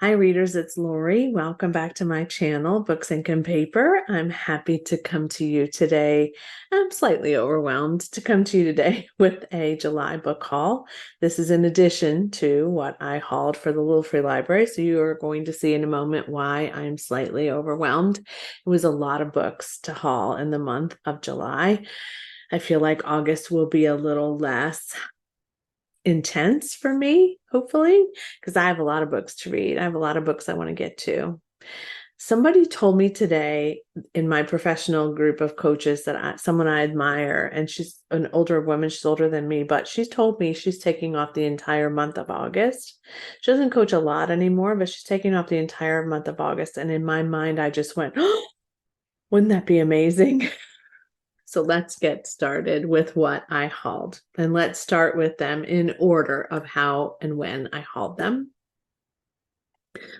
Hi readers, it's Lori. Welcome back to my channel, Books, Ink, and Paper. I'm happy to come to you today. I'm slightly overwhelmed to come to you today with a July book haul. This is in addition to what I hauled for the Little Free Library, so you are going to see in a moment why I'm slightly overwhelmed. It was a lot of books to haul in the month of July. I feel like August will be a little less intense for me, hopefully, because I have a lot of books to read. I have a lot of books I want to get to. Somebody told me today in my professional group of coaches that someone I admire, and she's an older woman, she's older than me, but she's told me she's taking off the entire month of August. She doesn't coach a lot anymore, but she's taking off the entire month of August. And in my mind, I just went, oh, wouldn't that be amazing? So let's get started with what I hauled. And let's start with them in order of how and when I hauled them.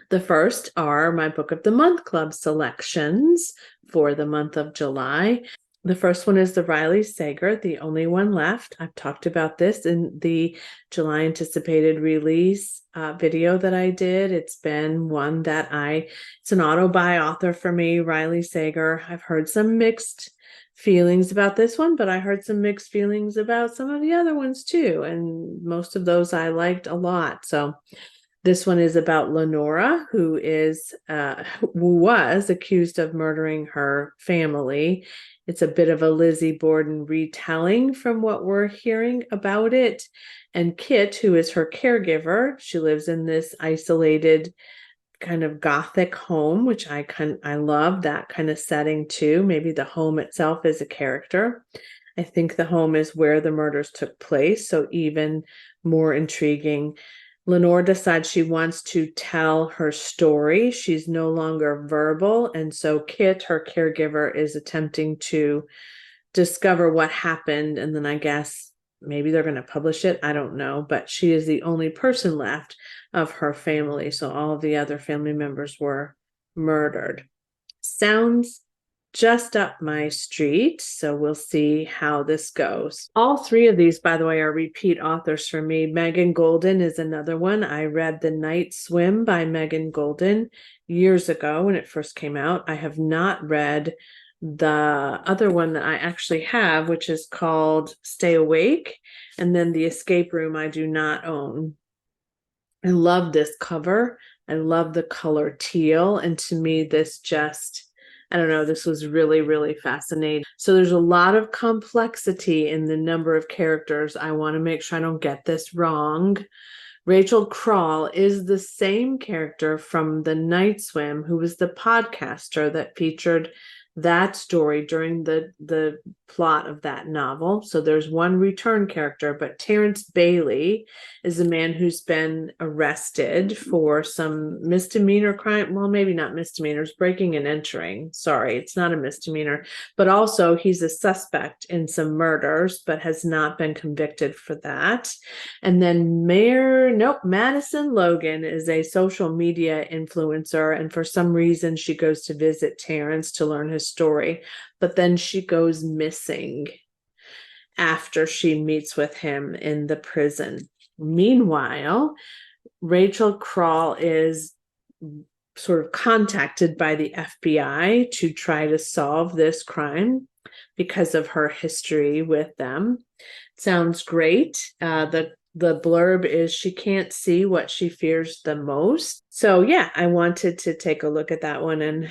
The first are my Book of the Month Club selections for the month of July. The first one is the Riley Sager, The Only One Left. I've talked about this in the July anticipated release video that I did. It's been one that it's an auto-buy author for me, Riley Sager. I've heard some mixed feelings about this one, but I heard some mixed feelings about some of the other ones too. And most of those I liked a lot. So this one is about Lenora, who was accused of murdering her family. It's a bit of a Lizzie Borden retelling from what we're hearing about it. And Kit, who is her caregiver, she lives in this isolated kind of gothic home, which I love that kind of setting too. Maybe the home itself is a character. I think the home is where the murders took place, so even more intriguing. Lenore decides she wants to tell her story. She's no longer verbal, and so Kit, her caregiver, is attempting to discover what happened, and then I guess maybe they're going to publish it. I don't know, but she is the only person left of her family. So all of the other family members were murdered. Sounds just up my street. So we'll see how this goes. All three of these, by the way, are repeat authors for me. Megan Golden is another one. I read The Night Swim by Megan Golden years ago when it first came out. I have not read the other one that I actually have, which is called Stay Awake, and then The Escape Room I do not own. I love this cover. I love the color teal, and to me this I don't know, this was really, really fascinating. So there's a lot of complexity in the number of characters. I want to make sure I don't get this wrong. Rachel Crawl is the same character from The Night Swim, who was the podcaster that featured that story during the plot of that novel. So there's one return character, but Terrence Bailey is a man who's been arrested for some misdemeanor crime. Well, maybe not misdemeanors, breaking and entering. Sorry, it's not a misdemeanor, but also he's a suspect in some murders, but has not been convicted for that. And then Madison Logan is a social media influencer, and for some reason she goes to visit Terrence to learn his story, but then she goes missing after she meets with him in the prison. Meanwhile, Rachel Crawl is sort of contacted by the FBI to try to solve this crime because of her history with them. Sounds great. The blurb is she can't see what she fears the most. So yeah, I wanted to take a look at that one, and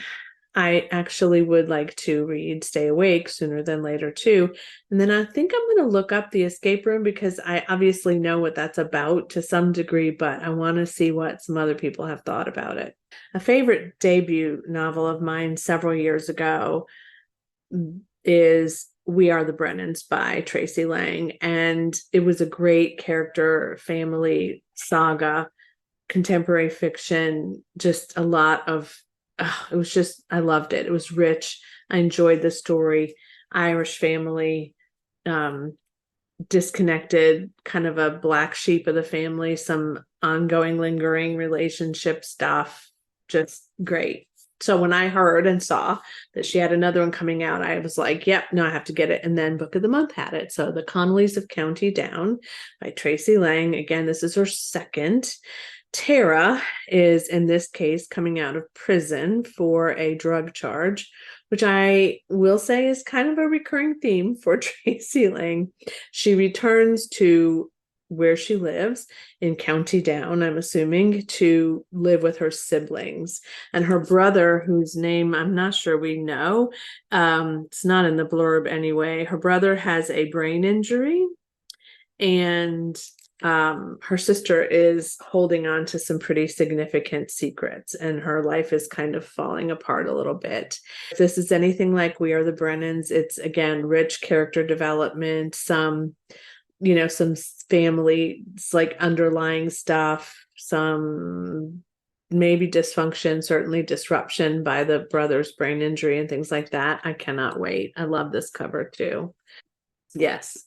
I actually would like to read Stay Awake sooner than later too. And then I think I'm going to look up The Escape Room because I obviously know what that's about to some degree, but I want to see what some other people have thought about it. A favorite debut novel of mine several years ago is We Are the Brennans by Tracy Lang. And it was a great character family saga, contemporary fiction, just a lot of it was just, I loved it. It was rich. I enjoyed the story. Irish family, disconnected, kind of a black sheep of the family, some ongoing, lingering relationship stuff. Just great. So when I heard and saw that she had another one coming out, I was like, yep, no, I have to get it. And then Book of the Month had it. So The Connollys of County Down by Tracy Lang. Again, this is her second. Tara is, in this case, coming out of prison for a drug charge, which I will say is kind of a recurring theme for Tracy Lang. She returns to where she lives in County Down, I'm assuming, to live with her siblings. And her brother, whose name I'm not sure we know, it's not in the blurb anyway, her brother has a brain injury, and her sister is holding on to some pretty significant secrets, and her life is kind of falling apart a little bit. If this is anything like We Are the Brennans, it's again rich character development, some family, like underlying stuff, some maybe dysfunction, certainly disruption by the brother's brain injury and things like that. I cannot wait. I love this cover too. Yes.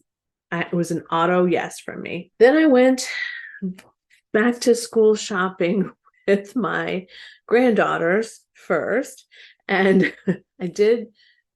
It was an auto yes from me. Then I went back to school shopping with my granddaughters first. And I did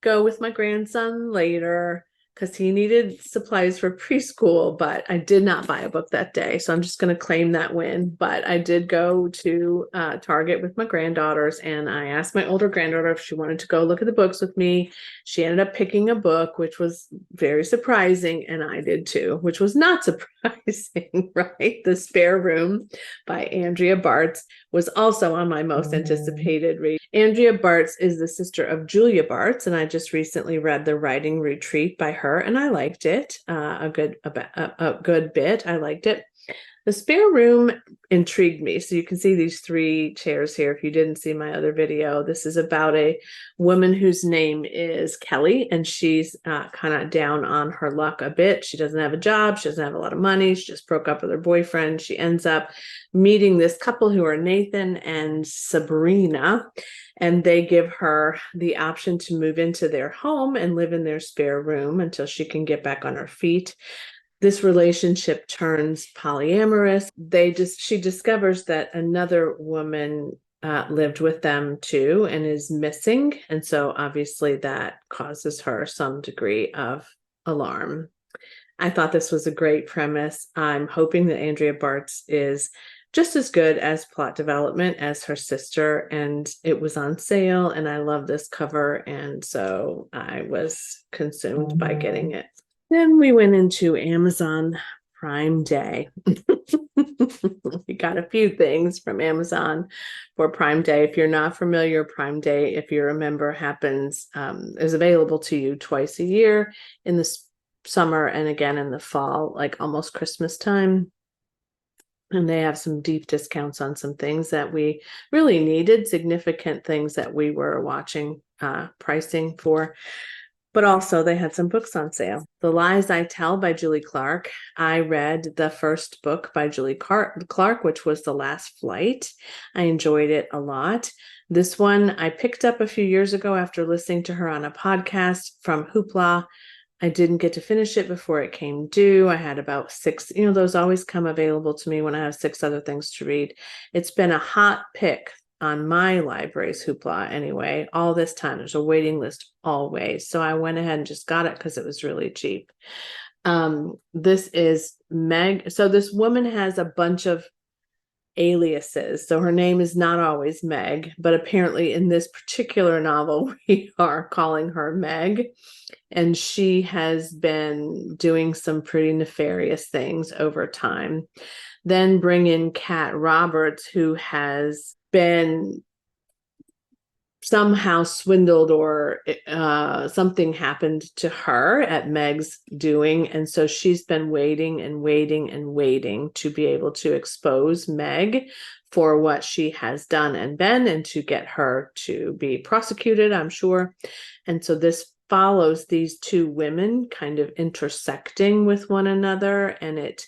go with my grandson later because he needed supplies for preschool, but I did not buy a book that day. So I'm just going to claim that win. But I did go to Target with my granddaughters, and I asked my older granddaughter if she wanted to go look at the books with me. She ended up picking a book, which was very surprising, and I did too, which was not surprising, right? The Spare Room by Andrea Bartz was also on my most anticipated read. Andrea Bartz is the sister of Julia Bartz, and I just recently read The Writing Retreat by her, and I liked it a good bit. I liked it. The Spare Room intrigued me. So you can see these 3 chairs here. If you didn't see my other video, this is about a woman whose name is Kelly, and she's kind of down on her luck a bit. She doesn't have a job. She doesn't have a lot of money. She just broke up with her boyfriend. She ends up meeting this couple who are Nathan and Sabrina, and they give her the option to move into their home and live in their spare room until she can get back on her feet. This relationship turns polyamorous. She discovers that another woman lived with them too and is missing. And so obviously that causes her some degree of alarm. I thought this was a great premise. I'm hoping that Andrea Bartz is just as good as plot development as her sister, and it was on sale, and I love this cover, and so I was consumed by getting it. Then we went into Amazon Prime Day. We got a few things from Amazon for Prime Day. If you're not familiar, Prime Day, if you're a member, is available to you twice a year in the summer and again in the fall, like almost Christmas time. And they have some deep discounts on some things that we really needed, significant things that we were watching pricing for. But also they had some books on sale. The Lies I Tell by Julie Clark. I read the first book by Julie Clark, which was The Last Flight. I enjoyed it a lot. This one I picked up a few years ago after listening to her on a podcast from Hoopla. I didn't get to finish it before it came due. I had about 6, those always come available to me when I have 6 other things to read. It's been a hot pick on my library's Hoopla anyway, all this time. There's a waiting list always. So I went ahead and just got it because it was really cheap. This is Meg. So this woman has a bunch of aliases. So her name is not always Meg, but apparently in this particular novel, we are calling her Meg. And she has been doing some pretty nefarious things over time. Then bring in Kat Roberts, who has been somehow swindled, or something happened to her at Meg's doing. And so she's been waiting and waiting and waiting to be able to expose Meg for what she has done and been, and to get her to be prosecuted, I'm sure. And so this follows these 2 women kind of intersecting with one another, and it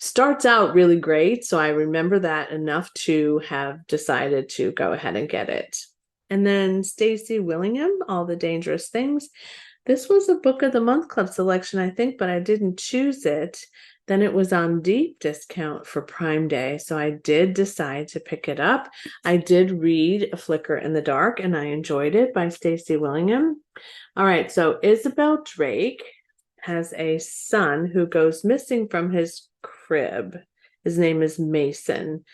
starts out really great. So I remember that enough to have decided to go ahead and get it. And then Stacey Willingham, All the Dangerous Things. This was a Book of the Month Club selection, I think, but I didn't choose it. Then it was on deep discount for Prime Day, so I did decide to pick it up. I did read A Flicker in the Dark, and I enjoyed it, by Stacey Willingham. All right, so Isabel Drake has a son who goes missing from his crib. His name is Mason.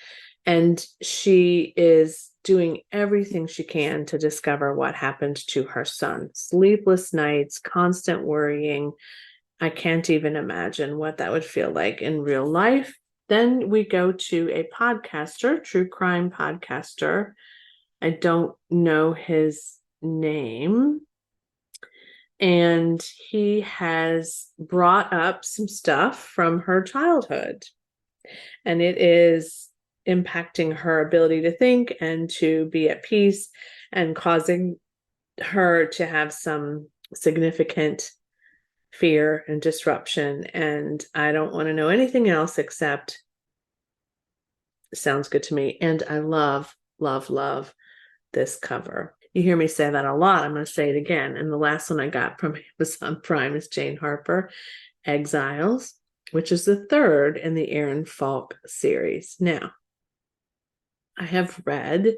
And she is doing everything she can to discover what happened to her son. Sleepless nights, constant worrying. I can't even imagine what that would feel like in real life. Then we go to a podcaster, true crime podcaster. I don't know his name. And he has brought up some stuff from her childhood. And it is impacting her ability to think and to be at peace and causing her to have some significant fear and disruption. And I don't want to know anything else except sounds good to me. And I love, love, love this cover. You hear me say that a lot. I'm going to say it again. And the last one I got from Amazon Prime is Jane Harper, Exiles, which is the third in the Aaron Falk series. Now, I have read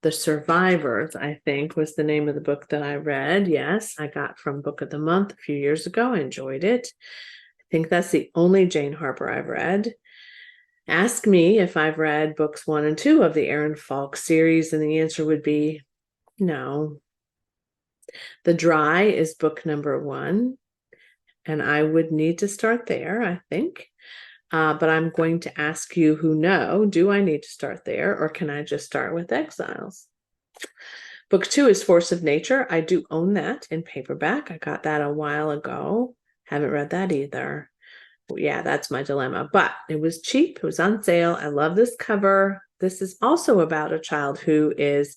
The Survivors, I think was the name of the book that I read. Yes, I got from Book of the Month a few years ago. I enjoyed it. I think that's the only Jane Harper I've read. Ask me if I've read books 1 and 2 of the Aaron Falk series, and the answer would be no. The Dry is book number 1, and I would need to start there, I think. But I'm going to ask you who know, do I need to start there, or can I just start with Exiles? Book 2 is Force of Nature. I do own that in paperback. I got that a while ago. Haven't read that either. Yeah, that's my dilemma. But it was cheap. It was on sale. I love this cover. This is also about a child who is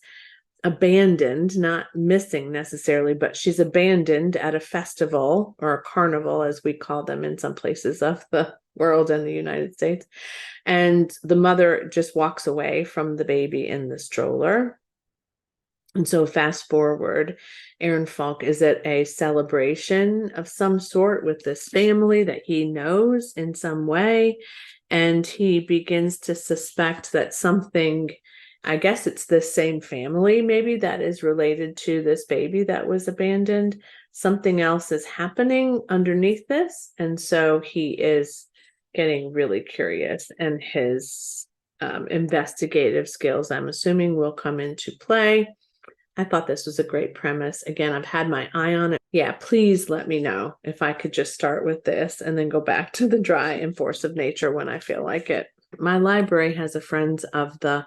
abandoned, not missing necessarily, but she's abandoned at a festival or a carnival, as we call them in some places of the world and the United States. And the mother just walks away from the baby in the stroller. And so fast forward, Aaron Falk is at a celebration of some sort with this family that he knows in some way. And he begins to suspect that something, I guess it's this same family maybe that is related to this baby that was abandoned. Something else is happening underneath this. And so he is getting really curious, and his investigative skills, I'm assuming, will come into play. I thought this was a great premise. Again, I've had my eye on it. Yeah, please let me know if I could just start with this and then go back to The Dry and Force of Nature when I feel like it. My library has a Friends of the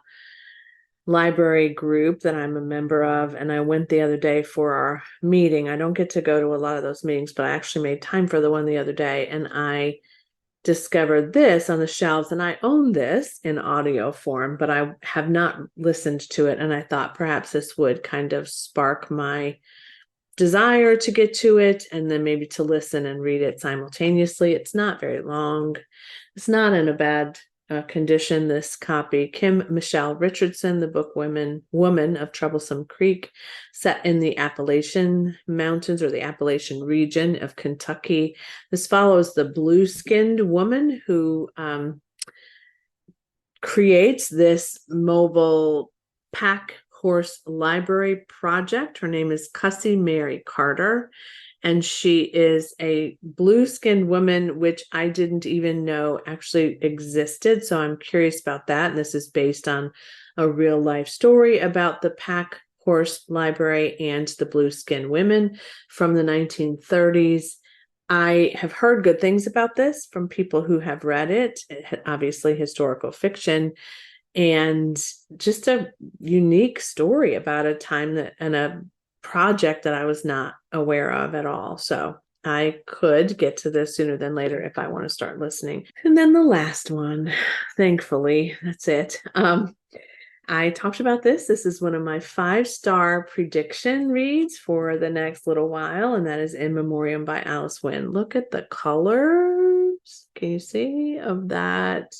Library group that I'm a member of, and I went the other day for our meeting. I don't get to go to a lot of those meetings, but I actually made time for the one the other day, and I discovered this on the shelves, and I own this in audio form, but I have not listened to it. And I thought perhaps this would kind of spark my desire to get to it and then maybe to listen and read it simultaneously. It's not very long. It's not in a bad condition, this copy. Kim Michelle Richardson, the book Woman of Troublesome Creek, set in the Appalachian Mountains or the Appalachian region of Kentucky. This follows the blue-skinned woman who creates this mobile pack horse library project. Her name is Cussie Mary Carter, and she is a blue-skinned woman, which I didn't even know actually existed. So I'm curious about that. And this is based on a real-life story about the pack horse library and the blue-skinned women from the 1930s. I have heard good things about this from people who have read it. Obviously, historical fiction, and just a unique story about a time that and a project that I was not aware of at all. So I could get to this sooner than later if I want to start listening. And then the last one, thankfully, that's it. I talked about this. This is one of my 5-star prediction reads for the next little while, and that is In Memoriam by Alice Wynne. Look at the colors. Can you see of that?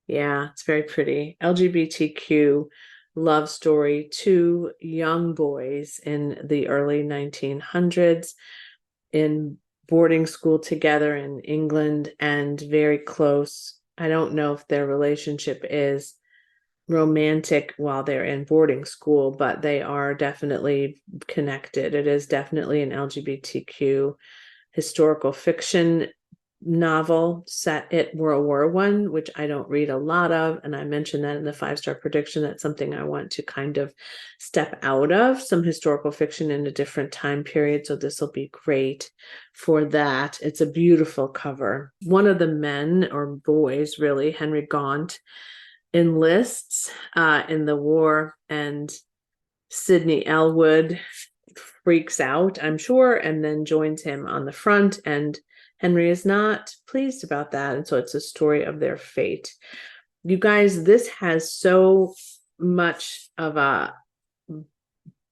Yeah, it's very pretty. LGBTQ love story, 2 young boys in the early 1900s in boarding school together in England and very close. I don't know if their relationship is romantic while they're in boarding school, but they are definitely connected. It is definitely an LGBTQ historical fiction novel set at World War I, which I don't read a lot of. And I mentioned that in the 5-star prediction. That's something I want to kind of step out of, some historical fiction in a different time period. So this will be great for that. It's a beautiful cover. One of the men or boys, really, Henry Gaunt, enlists in the war, and Sidney Elwood freaks out, I'm sure, and then joins him on the front, and Henry is not pleased about that. And so it's a story of their fate. You guys, this has so much of a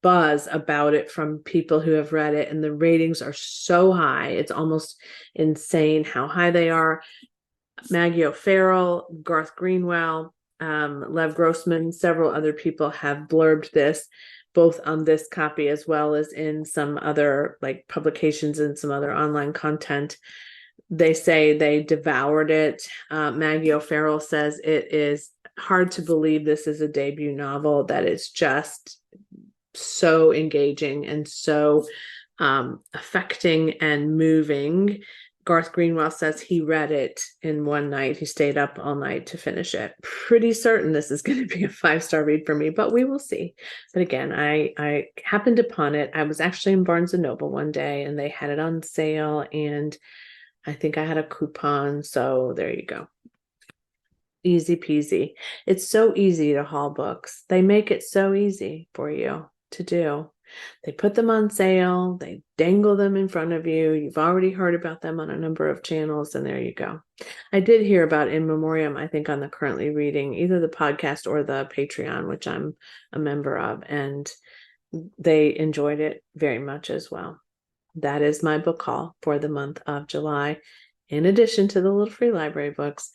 buzz about it from people who have read it, and the ratings are so high. It's almost insane how high they are. Maggie O'Farrell, Garth Greenwell, Lev Grossman, several other people have blurbed this, both on this copy as well as in some other like publications and some other online content. They say they devoured it. Maggie O'Farrell says it is hard to believe this is a debut novel, that it's just so engaging and so affecting and moving. Garth Greenwell says he read it in one night. He stayed up all night to finish it. Pretty certain this is going to be a 5-star read for me, but we will see. But again, I happened upon it. I was actually in Barnes & Noble one day, and they had it on sale, and I think I had a coupon. So there you go. Easy peasy. It's so easy to haul books. They make it so easy for you to do. They put them on sale, they dangle them in front of you. You've already heard about them on a number of channels, and there you go. I did hear about In Memoriam, I think, on the Currently Reading, either the podcast or the Patreon, which I'm a member of, and they enjoyed it very much as well. That is my book haul for the month of July, in addition to the little free library books.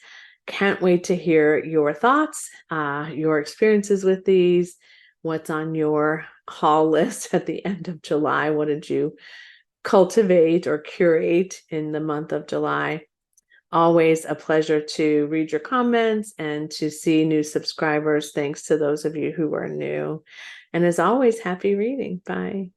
Can't wait to hear your thoughts, your experiences with these. What's on your haul list at the end of July? What did you cultivate or curate in the month of July? Always a pleasure to read your comments and to see new subscribers. Thanks to those of you who are new. And as always, happy reading. Bye.